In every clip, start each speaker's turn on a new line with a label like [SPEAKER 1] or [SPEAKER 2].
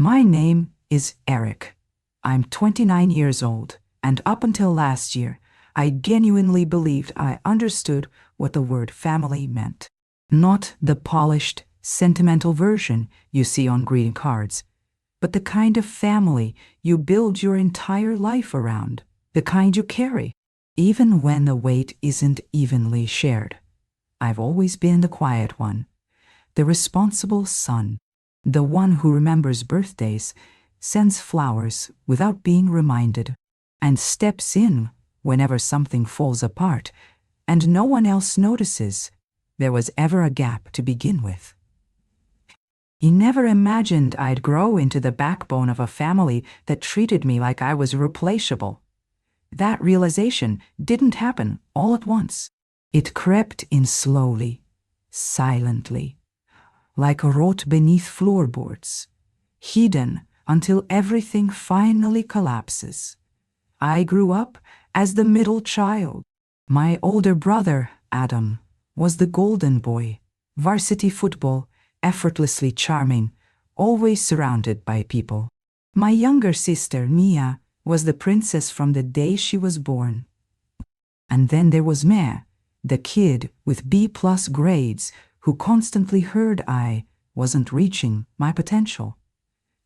[SPEAKER 1] My name is Eric. I'm 29 years old, and up until last year, I genuinely believed I understood what the word family meant. Not the polished, sentimental version you see on greeting cards, but the kind of family you build your entire life around, the kind you carry, even when the weight isn't evenly shared. I've always been the quiet one, the responsible son, the one who remembers birthdays, sends flowers without being reminded, and steps in whenever something falls apart and no one else notices there was ever a gap to begin with. He never imagined I'd grow into the backbone of a family that treated me like I was replaceable. That realization didn't happen all at once. It crept in slowly, silently, like a rot beneath floorboards, hidden until everything finally collapses. I grew up as the middle child. My older brother, Adam, was the golden boy, varsity football, effortlessly charming, always surrounded by people. My younger sister, Mia, was the princess from the day she was born. And then there was Meh, the kid with B+ grades who constantly heard I wasn't reaching my potential.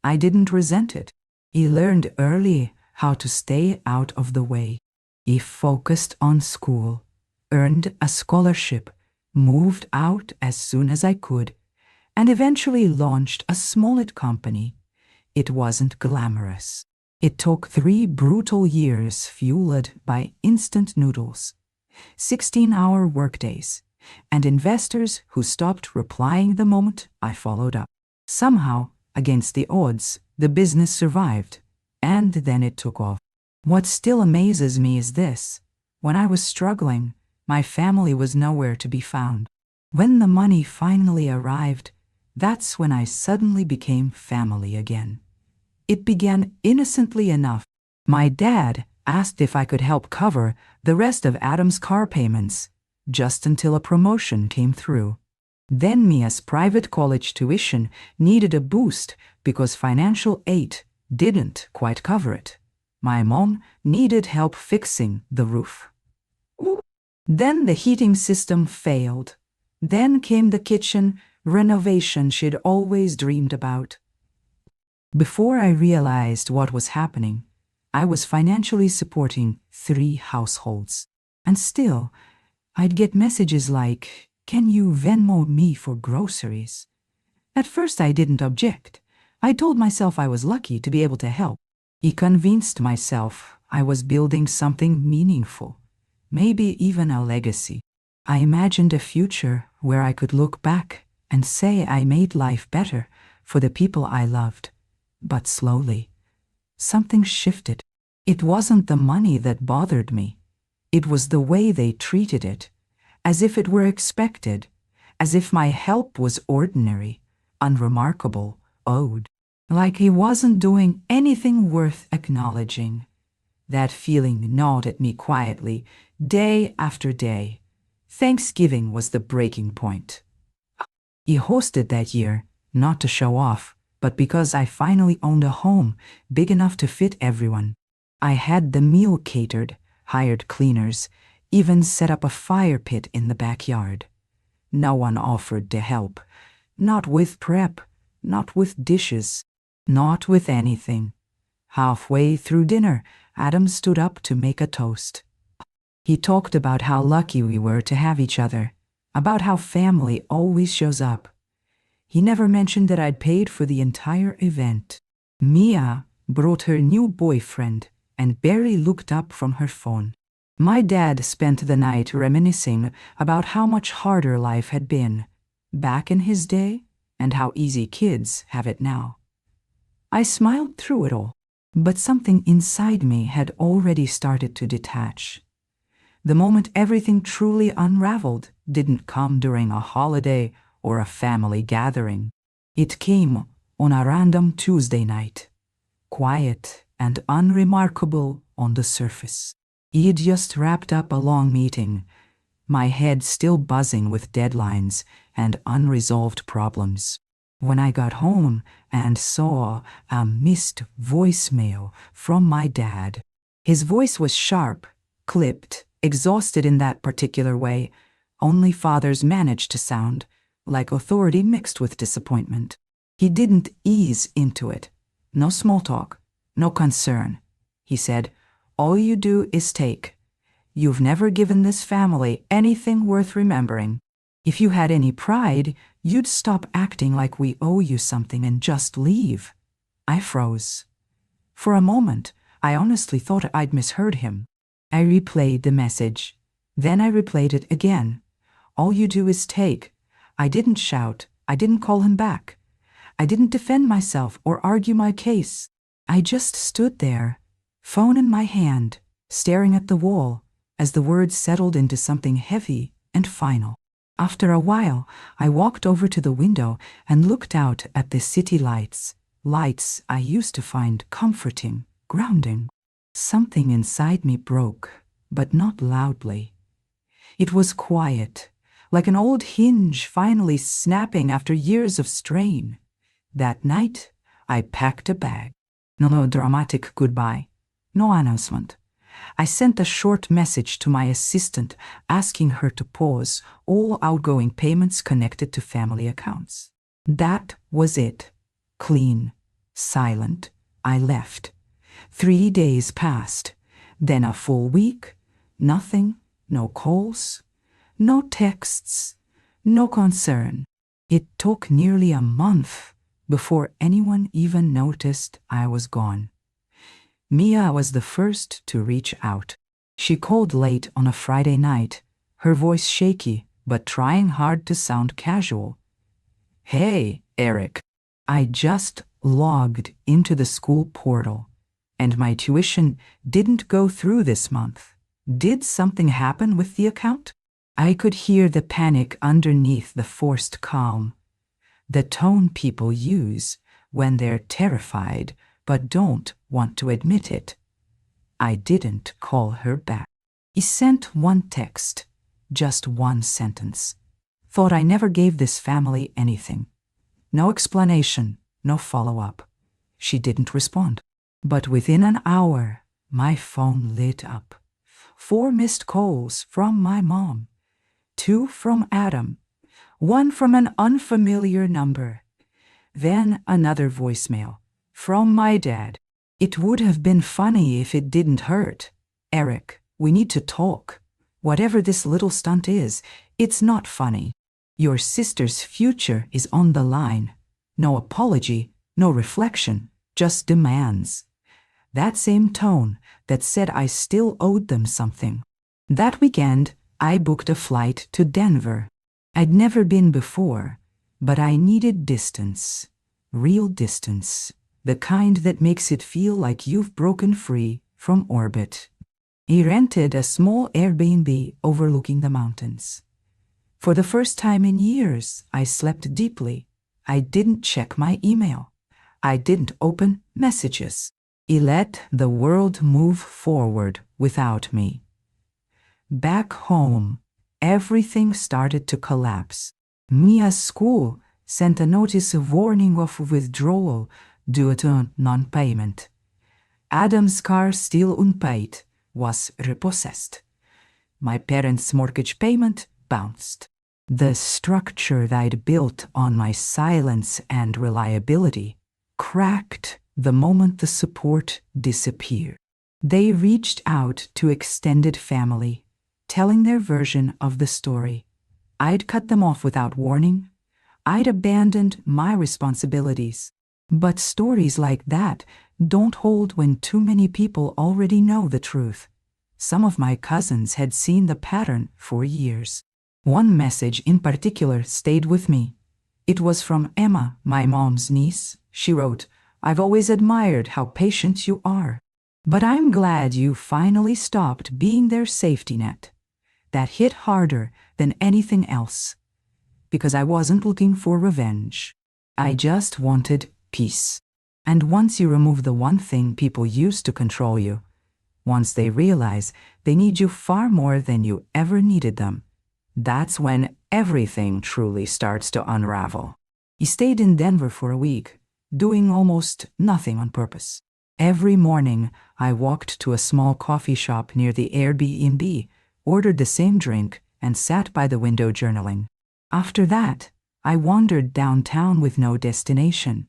[SPEAKER 1] I didn't resent it. He learned early how to stay out of the way. He focused on school, earned a scholarship, moved out as soon as I could, and eventually launched a smollett company. It wasn't glamorous. It took 3 brutal years fueled by instant noodles, 16-hour workdays, and investors who stopped replying the moment I followed up. Somehow, against the odds, the business survived, and then it took off. What still amazes me is this: when I was struggling, my family was nowhere to be found. When the money finally arrived, that's when I suddenly became family again. It began innocently enough. My dad asked if I could help cover the rest of Adam's car payments, just until a promotion came through. Then Mia's private college tuition needed a boost because financial aid didn't quite cover it. My mom needed help fixing the roof. Then the heating system failed. Then came the kitchen renovation she'd always dreamed about. Before I realized what was happening, I was financially supporting 3 households. And still, I'd get messages like, "Can you Venmo me for groceries?" At first I didn't object. I told myself I was lucky to be able to help. I convinced myself I was building something meaningful, maybe even a legacy. I imagined a future where I could look back and say I made life better for the people I loved. But slowly, something shifted. It wasn't the money that bothered me. It was the way they treated it, as if it were expected, as if my help was ordinary, unremarkable, owed. Like he wasn't doing anything worth acknowledging. That feeling gnawed at me quietly, day after day. Thanksgiving was the breaking point. He hosted that year, not to show off, but because I finally owned a home big enough to fit everyone. I had the meal catered, hired cleaners, even set up a fire pit in the backyard. No one offered to help. Not with prep, not with dishes, not with anything. Halfway through dinner, Adam stood up to make a toast. He talked about how lucky we were to have each other, about how family always shows up. He never mentioned that I'd paid for the entire event. Mia brought her new boyfriend and barely looked up from her phone. My dad spent the night reminiscing about how much harder life had been back in his day and how easy kids have it now. I smiled through it all, but something inside me had already started to detach. The moment everything truly unraveled didn't come during a holiday or a family gathering. It came on a random Tuesday night, quiet and unremarkable on the surface. He'd just wrapped up a long meeting, my head still buzzing with deadlines and unresolved problems. When I got home and saw a missed voicemail from my dad. His voice was sharp, clipped, exhausted in that particular way. Only fathers manage to sound, like authority mixed with disappointment. He didn't ease into it. No small talk, no concern. He said, "All you do is take. You've never given this family anything worth remembering. If you had any pride, you'd stop acting like we owe you something and just leave." I froze. For a moment, I honestly thought I'd misheard him. I replayed the message. Then I replayed it again. "All you do is take." I didn't shout. I didn't call him back. I didn't defend myself or argue my case. I just stood there, phone in my hand, staring at the wall as the words settled into something heavy and final. After a while, I walked over to the window and looked out at the city lights, lights I used to find comforting, grounding. Something inside me broke, but not loudly. It was quiet, like an old hinge finally snapping after years of strain. That night, I packed a bag. No dramatic goodbye, no announcement. I sent a short message to my assistant asking her to pause all outgoing payments connected to family accounts. That was it. Clean, silent, I left. 3 days passed, then a full week, nothing, no calls, no texts, no concern. It took nearly a month before anyone even noticed I was gone. Mia was the first to reach out. She called late on a Friday night, her voice shaky but trying hard to sound casual. "Hey, Eric. I just logged into the school portal, and my tuition didn't go through this month. Did something happen with the account?" I could hear the panic underneath the forced calm, the tone people use when they're terrified but don't want to admit it. I didn't call her back. He sent one text, just one sentence. "Thought I never gave this family anything." No explanation, no follow-up. She didn't respond. But within an hour, my phone lit up. 4 missed calls from my mom, 2 from Adam, 1 from an unfamiliar number, then another voicemail from my dad. "It would have been funny if it didn't hurt. Eric, we need to talk. Whatever this little stunt is, it's not funny. Your sister's future is on the line. No apology, no reflection, just demands." That same tone that said I still owed them something. That weekend, I booked a flight to Denver. I'd never been before, but I needed distance. Real distance. The kind that makes it feel like you've broken free from orbit. He rented a small Airbnb overlooking the mountains. For the first time in years, I slept deeply. I didn't check my email. I didn't open messages. He let the world move forward without me. Back home, everything started to collapse. Mia's school sent a notice of warning of withdrawal due to non-payment. Adam's car, still unpaid, was repossessed. My parents' mortgage payment bounced. The structure that I'd built on my silence and reliability cracked the moment the support disappeared. They reached out to extended family, telling their version of the story. I'd cut them off without warning. I'd abandoned my responsibilities. But stories like that don't hold when too many people already know the truth. Some of my cousins had seen the pattern for years. One message in particular stayed with me. It was from Emma, my mom's niece. She wrote, "I've always admired how patient you are, but I'm glad you finally stopped being their safety net." That hit harder than anything else, because I wasn't looking for revenge. I just wanted peace. And once you remove the one thing people use to control you, once they realize they need you far more than you ever needed them, that's when everything truly starts to unravel. He stayed in Denver for a week, doing almost nothing on purpose. Every morning, I walked to a small coffee shop near the Airbnb, ordered the same drink, and sat by the window journaling. After that, I wandered downtown with no destination,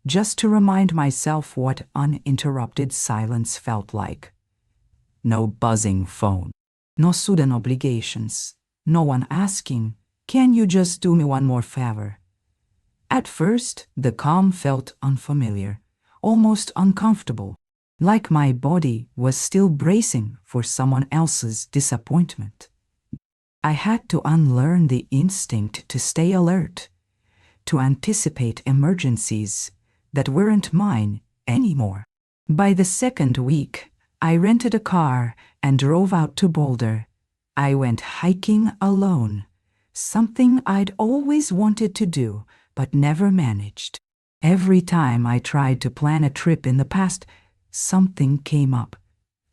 [SPEAKER 1] just to remind myself what uninterrupted silence felt like. No buzzing phone, no sudden obligations, no one asking, "Can you just do me one more favor?" At first, the calm felt unfamiliar, almost uncomfortable, like my body was still bracing for someone else's disappointment. I had to unlearn the instinct to stay alert, to anticipate emergencies that weren't mine anymore. By the second week, I rented a car and drove out to Boulder. I went hiking alone, something I'd always wanted to do but never managed. Every time I tried to plan a trip in the past, something came up.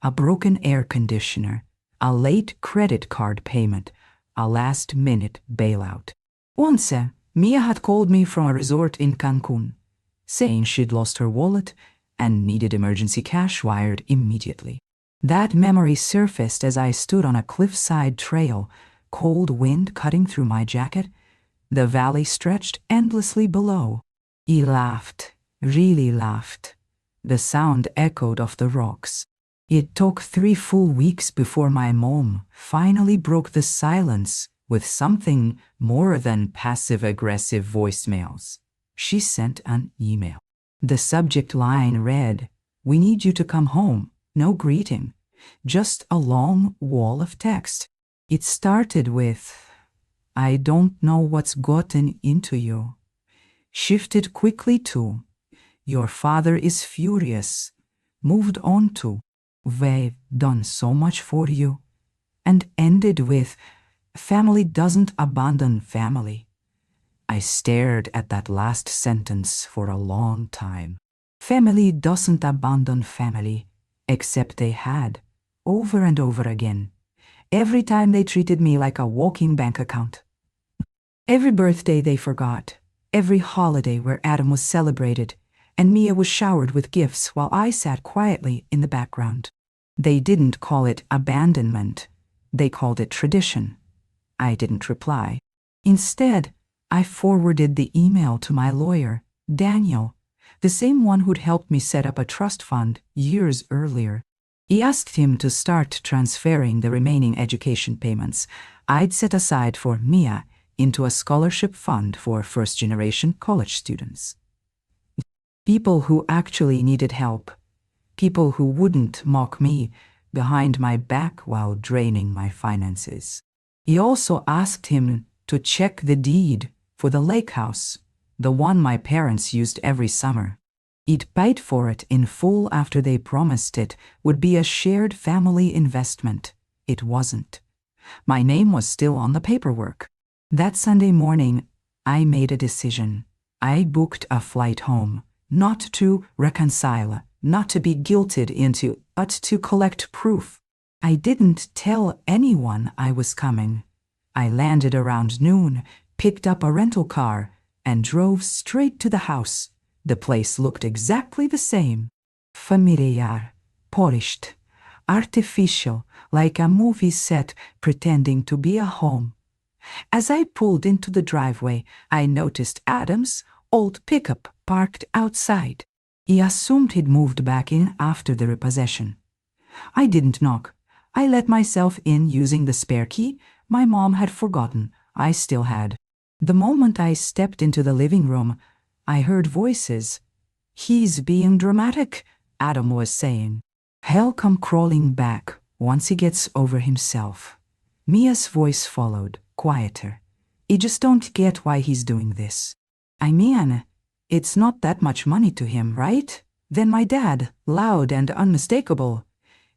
[SPEAKER 1] A broken air conditioner, a late credit card payment, a last-minute bailout. Once, Mia had called me from a resort in Cancun, saying she'd lost her wallet and needed emergency cash wired immediately. That memory surfaced as I stood on a cliffside trail, cold wind cutting through my jacket. The valley stretched endlessly below. He laughed, really laughed. The sound echoed off the rocks. It took 3 full weeks before my mom finally broke the silence with something more than passive-aggressive voicemails. She sent an email. The subject line read, "We need you to come home." No greeting, just a long wall of text. It started with, "I don't know what's gotten into you." Shifted quickly to, "Your father is furious." Moved on to, "We've done so much for you." And ended with, "Family doesn't abandon family." I stared at that last sentence for a long time. Family doesn't abandon family, except they had, over and over again. Every time they treated me like a walking bank account. Every birthday they forgot, every holiday where Adam was celebrated, and Mia was showered with gifts while I sat quietly in the background. They didn't call it abandonment, they called it tradition. I didn't reply. Instead, I forwarded the email to my lawyer, Daniel, the same one who'd helped me set up a trust fund years earlier. He asked him to start transferring the remaining education payments I'd set aside for Mia into a scholarship fund for first-generation college students. People who actually needed help. People who wouldn't mock me behind my back while draining my finances. He also asked him to check the deed for the lake house, the one my parents used every summer. He'd paid for it in full after they promised it would be a shared family investment. It wasn't. My name was still on the paperwork. That Sunday morning, I made a decision. I booked a flight home, not to reconcile, not to be guilted into, but to collect proof. I didn't tell anyone I was coming. I landed around noon, picked up a rental car, and drove straight to the house. The place looked exactly the same. Familiar, polished, artificial, like a movie set pretending to be a home. As I pulled into the driveway, I noticed Adam's old pickup parked outside. He assumed he'd moved back in after the repossession. I didn't knock. I let myself in using the spare key my mom had forgotten I still had. The moment I stepped into the living room, I heard voices. "He's being dramatic," Adam was saying. "He'll come crawling back once he gets over himself." Mia's voice followed, quieter. "I just don't get why he's doing this. I mean, it's not that much money to him, right? Then my dad, loud and unmistakable.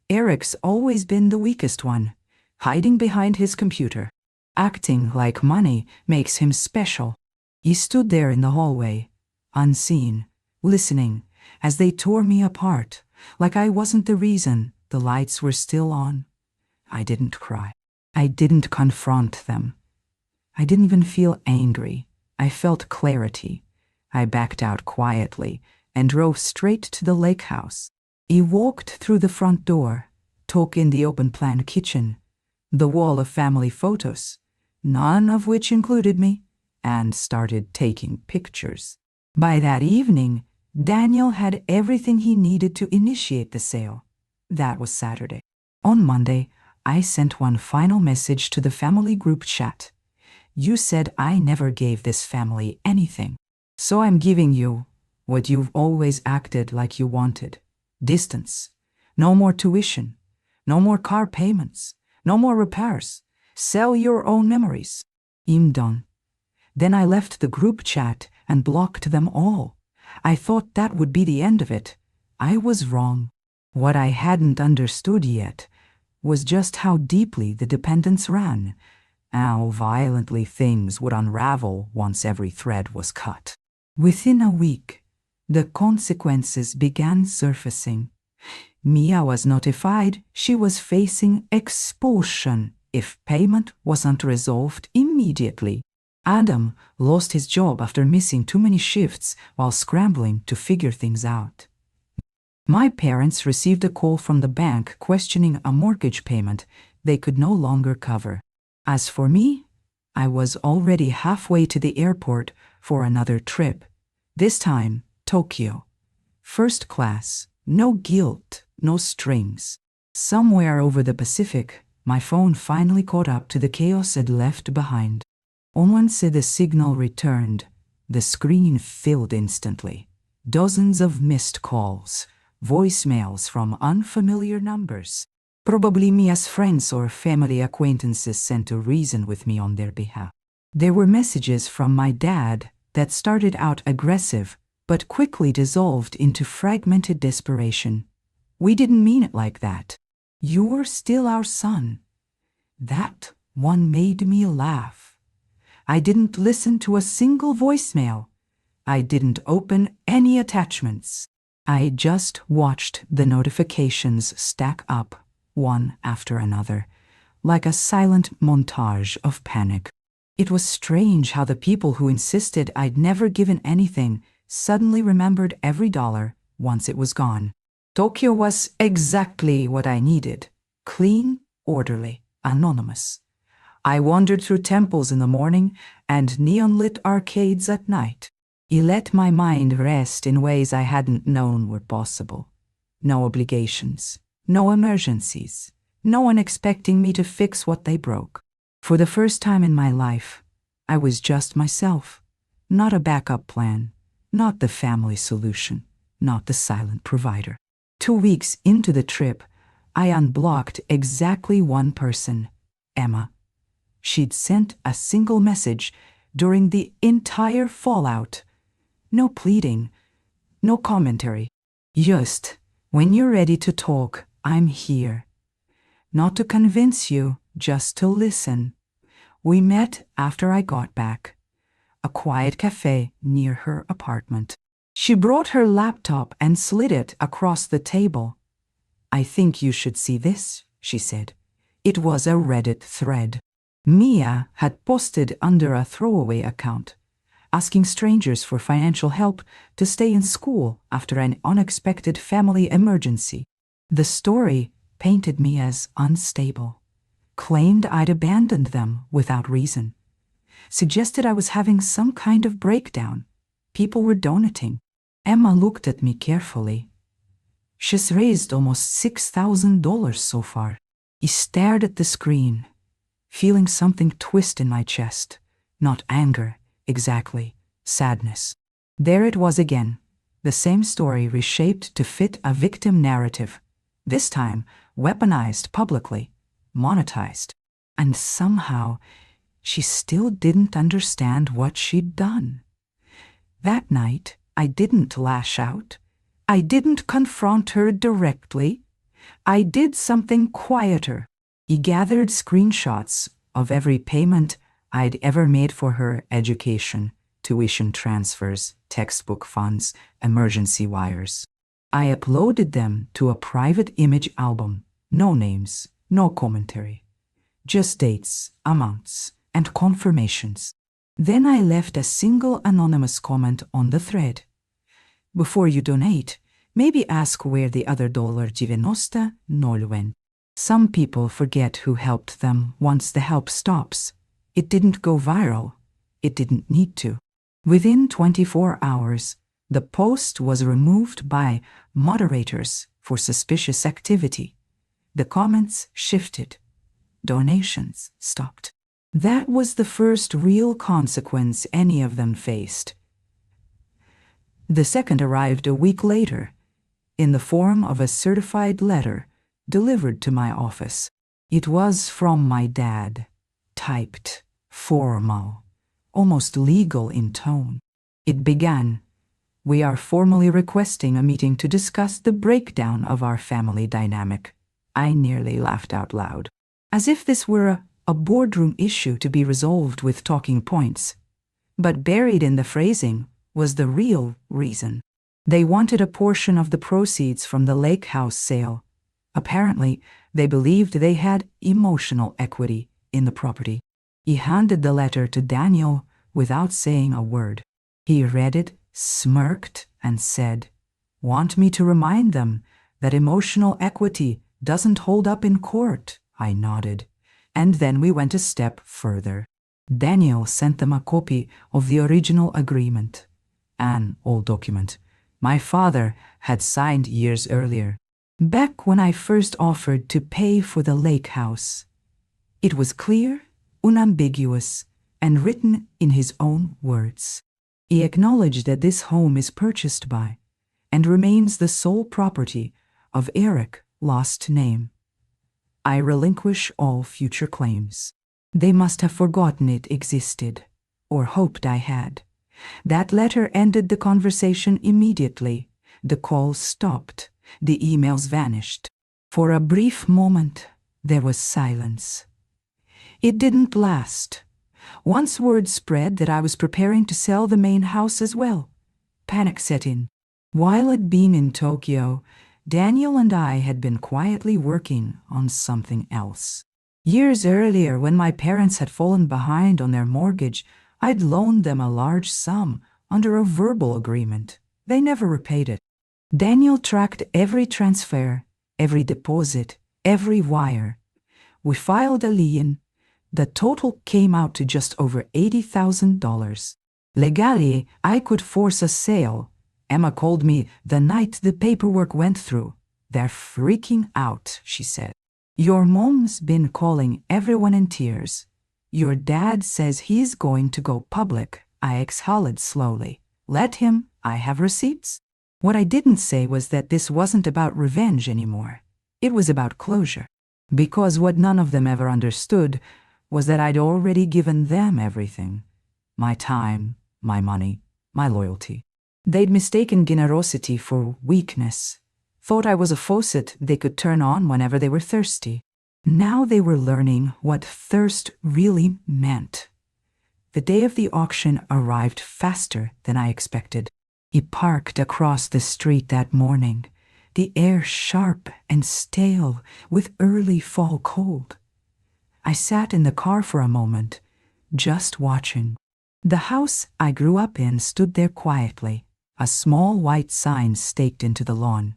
[SPEAKER 1] Eric's always been the weakest one, hiding behind his computer. Acting like money makes him special." He stood there in the hallway, unseen, listening, as they tore me apart, like I wasn't the reason the lights were still on. I didn't cry. I didn't confront them. I didn't even feel angry. I felt clarity, I backed out quietly and drove straight to the lake house. I walked through the front door, took in the open-plan kitchen, the wall of family photos, none of which included me, and started taking pictures. By that evening, Daniel had everything he needed to initiate the sale. That was Saturday. On Monday, I sent one final message to the family group chat. You said I never gave this family anything, so I'm giving you what you've always acted like you wanted. Distance. No more tuition. No more car payments. No more repairs. Sell your own memories. I'm done. Then I left the group chat and blocked them all. I thought that would be the end of it. I was wrong. What I hadn't understood yet was just how deeply the dependence ran, how violently things would unravel once every thread was cut. Within a week, the consequences began surfacing. Mia was notified she was facing expulsion if payment wasn't resolved immediately. Adam lost his job after missing too many shifts while scrambling to figure things out. My parents received a call from the bank questioning a mortgage payment they could no longer cover. As for me, I was already halfway to the airport for another trip. This time, Tokyo. First class, no guilt, no strings. Somewhere over the Pacific, my phone finally caught up to the chaos I'd left behind. Once the signal returned, the screen filled instantly. Dozens of missed calls, voicemails from unfamiliar numbers. Probably Mia's friends or family acquaintances sent to reason with me on their behalf. There were messages from my dad that started out aggressive, but quickly dissolved into fragmented desperation. We didn't mean it like that. You're still our son. That one made me laugh. I didn't listen to a single voicemail. I didn't open any attachments. I just watched the notifications stack up, one after another, like a silent montage of panic. It was strange how the people who insisted I'd never given anything suddenly remembered every dollar once it was gone. Tokyo was exactly what I needed. Clean, orderly, anonymous. I wandered through temples in the morning and neon-lit arcades at night. I let my mind rest in ways I hadn't known were possible. No obligations, no emergencies, no one expecting me to fix what they broke. For the first time in my life, I was just myself, not a backup plan, not the family solution, not the silent provider. 2 weeks into the trip, I unblocked exactly one person, Emma. She'd sent a single message during the entire fallout. No pleading, no commentary. Just, when you're ready to talk, I'm here. Not to convince you, just to listen. We met after I got back. A quiet cafe near her apartment. She brought her laptop and slid it across the table. I think you should see this, she said. It was a Reddit thread. Mia had posted under a throwaway account, asking strangers for financial help to stay in school after an unexpected family emergency. The story painted me as unstable, claimed I'd abandoned them without reason, suggested I was having some kind of breakdown. People were donating. Emma looked at me carefully. She's raised almost $6,000 so far. I stared at the screen, feeling something twist in my chest. Not anger, exactly. Sadness. There it was again. The same story reshaped to fit a victim narrative. This time, weaponized publicly, monetized. And somehow, she still didn't understand what she'd done. That night, I didn't lash out. I didn't confront her directly. I did something quieter. I gathered screenshots of every payment I'd ever made for her education, tuition transfers, textbook funds, emergency wires. I uploaded them to a private image album. No names, no commentary. Just dates, amounts, and confirmations. Then I left a single anonymous comment on the thread. Before you donate, maybe ask where the other $90 went. Some people forget who helped them once the help stops. It didn't go viral. It didn't need to. Within 24 hours, the post was removed by moderators for suspicious activity. The comments shifted. Donations stopped. That was the first real consequence any of them faced. The second arrived a week later, in the form of a certified letter delivered to my office. It was from my dad, typed, formal, almost legal in tone. It began, "We are formally requesting a meeting to discuss the breakdown of our family dynamic." I nearly laughed out loud, as if this were a boardroom issue to be resolved with talking points. But buried in the phrasing was the real reason. They wanted a portion of the proceeds from the lake house sale. Apparently, they believed they had emotional equity in the property. He handed the letter to Daniel without saying a word. He read it, smirked, and said, "Want me to remind them that emotional equity doesn't hold up in court?" I nodded. And then we went a step further. Daniel sent them a copy of the original agreement, an old document my father had signed years earlier, back when I first offered to pay for the lake house. It was clear, unambiguous, and written in his own words. He acknowledged that this home is purchased by and remains the sole property of Eric, last name. I relinquish all future claims. They must have forgotten it existed, or hoped I had. That letter ended the conversation immediately. The call stopped. The emails vanished. For a brief moment, there was silence. It didn't last. Once word spread that I was preparing to sell the main house as well, panic set in. While at being in Tokyo, Daniel and I had been quietly working on something else. Years earlier, when my parents had fallen behind on their mortgage, I'd loaned them a large sum under a verbal agreement. They never repaid it. Daniel tracked every transfer, every deposit, every wire. We filed a lien. The total came out to just over $80,000. Legally, I could force a sale. Emma called me the night the paperwork went through. "They're freaking out," she said. "Your mom's been calling everyone in tears. Your dad says he's going to go public." I exhaled slowly. "Let him. I have receipts." What I didn't say was that this wasn't about revenge anymore. It was about closure. Because what none of them ever understood was that I'd already given them everything. My time, my money, my loyalty. They'd mistaken generosity for weakness, thought I was a faucet they could turn on whenever they were thirsty. Now they were learning what thirst really meant. The day of the auction arrived faster than I expected. He parked across the street that morning, the air sharp and stale with early fall cold. I sat in the car for a moment, just watching. The house I grew up in stood there quietly, a small white sign staked into the lawn.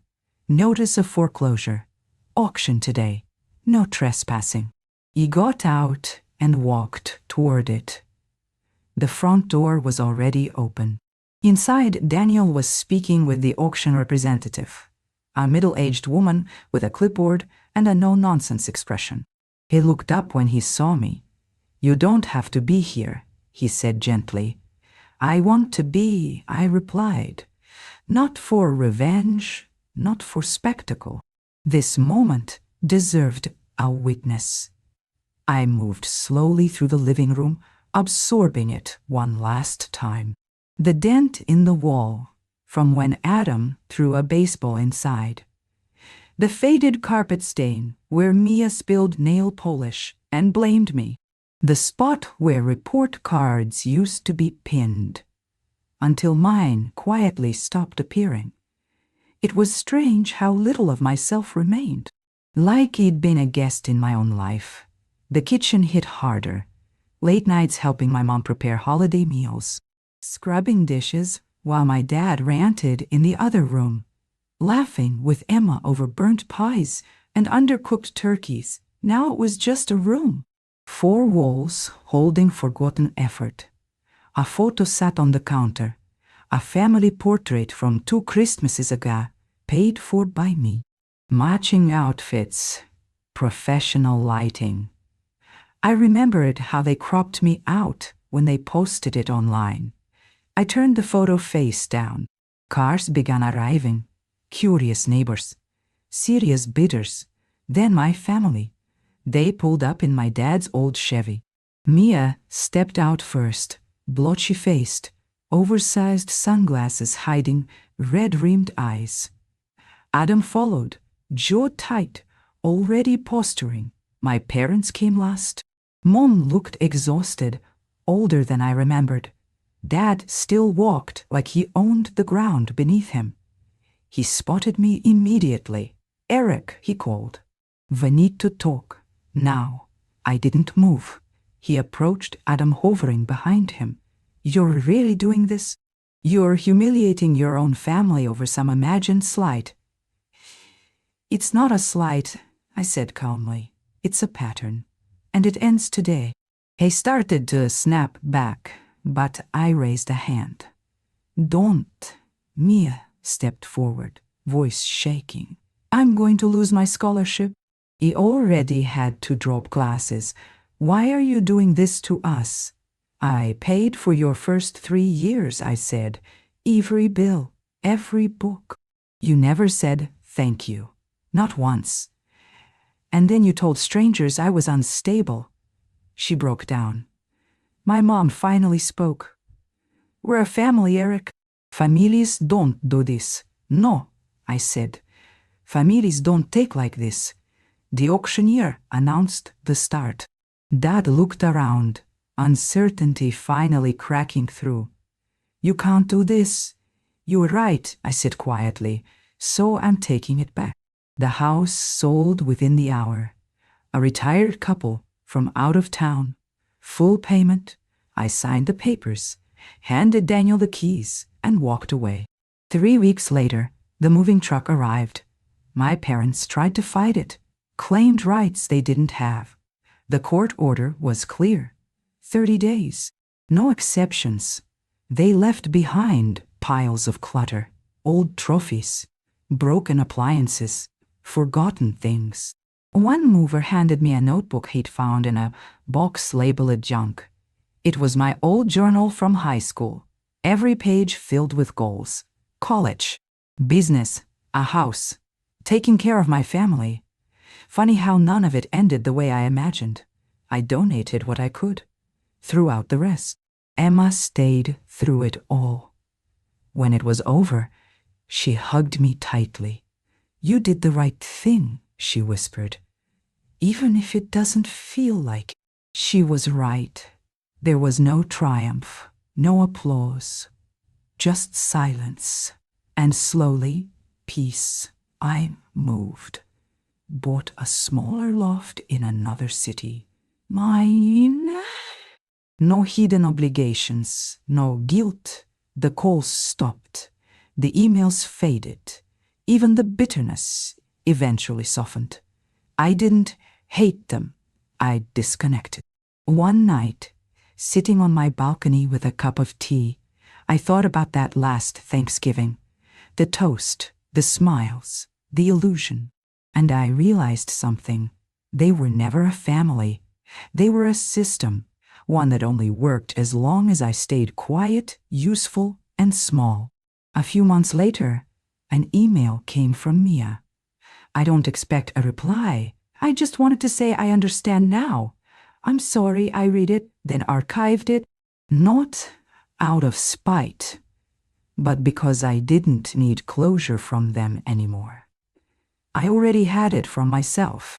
[SPEAKER 1] Notice of foreclosure. Auction today. No trespassing. He got out and walked toward it. The front door was already open. Inside, Daniel was speaking with the auction representative, a middle-aged woman with a clipboard and a no-nonsense expression. He looked up when he saw me. "You don't have to be here," he said gently. "I want to be," I replied. "Not for revenge, not for spectacle. This moment deserved a witness." I moved slowly through the living room, absorbing it one last time. The dent in the wall, from when Adam threw a baseball inside. The faded carpet stain where Mia spilled nail polish and blamed me. The spot where report cards used to be pinned, until mine quietly stopped appearing. It was strange how little of myself remained. Like he'd been a guest in my own life. The kitchen hit harder. Late nights helping my mom prepare holiday meals. Scrubbing dishes while my dad ranted in the other room. Laughing with Emma over burnt pies and undercooked turkeys. Now it was just a room. 4 walls holding forgotten effort. A photo sat on the counter. A family portrait from 2 Christmases ago, paid for by me. Matching outfits. Professional lighting. I remembered how they cropped me out when they posted it online. I turned the photo face down. Cars began arriving. Curious neighbors. Serious bidders. Then my family. They pulled up in my dad's old Chevy. Mia stepped out first, blotchy-faced, oversized sunglasses hiding red-rimmed eyes. Adam followed, jaw tight, already posturing. My parents came last. Mom looked exhausted, older than I remembered. Dad still walked like he owned the ground beneath him. He spotted me immediately. "Eric," he called. "We need to talk. Now." I didn't move. He approached Adam, hovering behind him. "You're really doing this? You're humiliating your own family over some imagined slight." "It's not a slight," I said calmly. "It's a pattern. And it ends today." He started to snap back, but I raised a hand. "Don't." Mia stepped forward, voice shaking. "I'm going to lose my scholarship." He already had to drop classes. "Why are you doing this to us?" "I paid for your first 3 years," I said. "Every bill, every book." "You never said thank you. Not once. And then you told strangers I was unstable." She broke down. My mom finally spoke. "We're a family, Eric. Families don't do this." "No," I said. "Families don't take like this." The auctioneer announced the start. Dad looked around, uncertainty finally cracking through. "You can't do this." "You're right," I said quietly, "so I'm taking it back." The house sold within the hour. A retired couple from out of town. Full payment. I signed the papers, handed Daniel the keys, and walked away. 3 weeks later, the moving truck arrived. My parents tried to fight it, claimed rights they didn't have. The court order was clear. 30 days. No exceptions. They left behind piles of clutter, old trophies, broken appliances, forgotten things. One mover handed me a notebook he'd found in a box labeled junk. It was my old journal from high school, every page filled with goals. College, business, a house, taking care of my family. Funny how none of it ended the way I imagined. I donated what I could, threw out the rest. Emma stayed through it all. When it was over, she hugged me tightly. "You did the right thing," she whispered. "Even if it doesn't feel like it." She was right. There was no triumph, no applause, just silence. And slowly, peace. I moved. Bought a smaller loft in another city. Mine. No hidden obligations, no guilt. The calls stopped. The emails faded. Even the bitterness eventually softened. I didn't hate them. I disconnected. One night, sitting on my balcony with a cup of tea, I thought about that last Thanksgiving. The toast, the smiles, the illusion. And I realized something. They were never a family. They were a system, one that only worked as long as I stayed quiet, useful, and small. A few months later, an email came from Mia. I don't expect a reply. I just wanted to say I understand now. I'm sorry, I read it, then archived it. Not out of spite, but because I didn't need closure from them anymore. I already had it from myself.